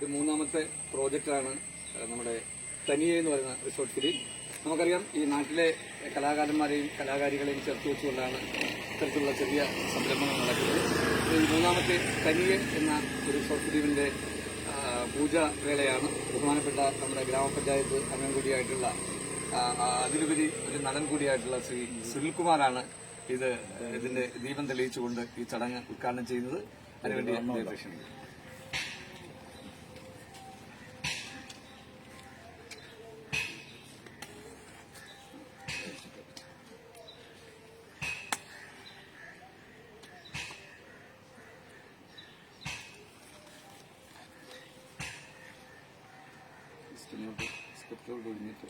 ഒരു മൂന്നാമത്തെ പ്രോജക്റ്റാണ് നമ്മുടെ തനിയെ എന്ന് പറയുന്ന ഒരു ഷോർട്ട് ഫിലിം. നമുക്കറിയാം ഈ നാട്ടിലെ കലാകാരന്മാരെയും കലാകാരികളെയും ചേർത്ത് വെച്ചുകൊണ്ടാണ് ഇത്തരത്തിലുള്ള ചെറിയ സംരംഭങ്ങൾ നടക്കുന്നത്. ഈ മൂന്നാമത്തെ തനിയെ എന്ന ഒരു ഷോർട്ട് ഫിലിമിന്റെ പൂജ വേളയാണ്. ബഹുമാനപ്പെട്ട നമ്മുടെ ഗ്രാമപഞ്ചായത്ത് അംഗം കൂടിയായിട്ടുള്ള അതിലുപരി ഒരു നടൻ കൂടിയായിട്ടുള്ള ശ്രീ സുനിൽകുമാറാണ് ഇതിന്റെ ദീപം തെളിയിച്ചുകൊണ്ട് ഈ ചടങ്ങ് ഉദ്ഘാടനം ചെയ്യുന്നത്. അതിനുവേണ്ടി ക്ഷണിക്കുന്നു. സ്ക്രിപ്റ്റോട് ഒഴിഞ്ഞിട്ട്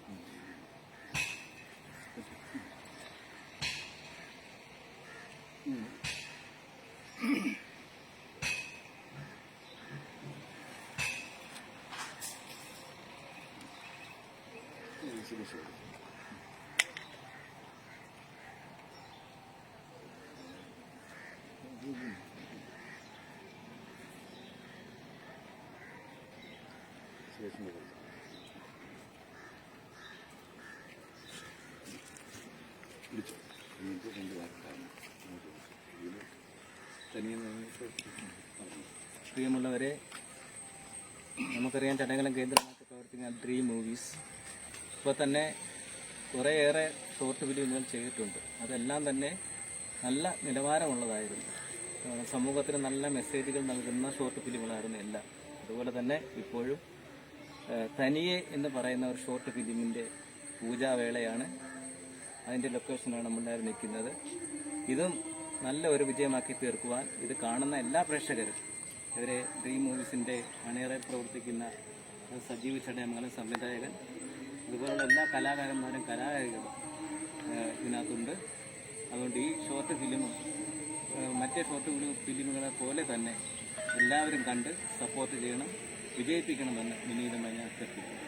പ്രിയമുള്ളവരെ, നമുക്കറിയാം ചടങ്ങലം കേന്ദ്രമാക്കി പ്രവർത്തിക്കുന്ന ഡ്രീം മൂവീസ് ഇപ്പോൾ തന്നെ കുറേയേറെ ഷോർട്ട് ഫിലിമുകൾ ചെയ്തിട്ടുണ്ട്. അതെല്ലാം തന്നെ നല്ല നിലവാരമുള്ളതായിരുന്നു. സമൂഹത്തിന് നല്ല മെസ്സേജുകൾ നൽകുന്ന ഷോർട്ട് ഫിലിമുകളായിരുന്നു എല്ലാം. അതുപോലെ തന്നെ ഇപ്പോഴും തനിയെ എന്ന് പറയുന്ന ഒരു ഷോർട്ട് ഫിലിമിൻ്റെ പൂജാവേളയാണ്. അതിൻ്റെ ലൊക്കേഷനാണ് നമ്മളെല്ലാവരും നിൽക്കുന്നത്. ഇതും നല്ല ഒരു വിജയമാക്കി തീർക്കുവാൻ ഇത് കാണുന്ന എല്ലാ പ്രേക്ഷകരും, ഇവരെ ഡ്രീം മൂവീസിൻ്റെ അണിയറയിൽ പ്രവർത്തിക്കുന്ന സജീവ് ചടയമംഗലം സംവിധായകൻ, അതുപോലുള്ള എല്ലാ കലാകാരന്മാരും കലാകാരികളും ഇതിനകത്തുണ്ട്. അതുകൊണ്ട് ഈ ഷോർട്ട് ഫിലിമും മറ്റേ ഷോർട്ട് ഫിലിമുകളെ പോലെ തന്നെ എല്ലാവരും കണ്ട് സപ്പോർട്ട് ചെയ്യണം, വിജയിപ്പിക്കണമെന്ന് വിനീതമായി ഞാൻ അഭ്യർത്ഥിക്കുന്നു.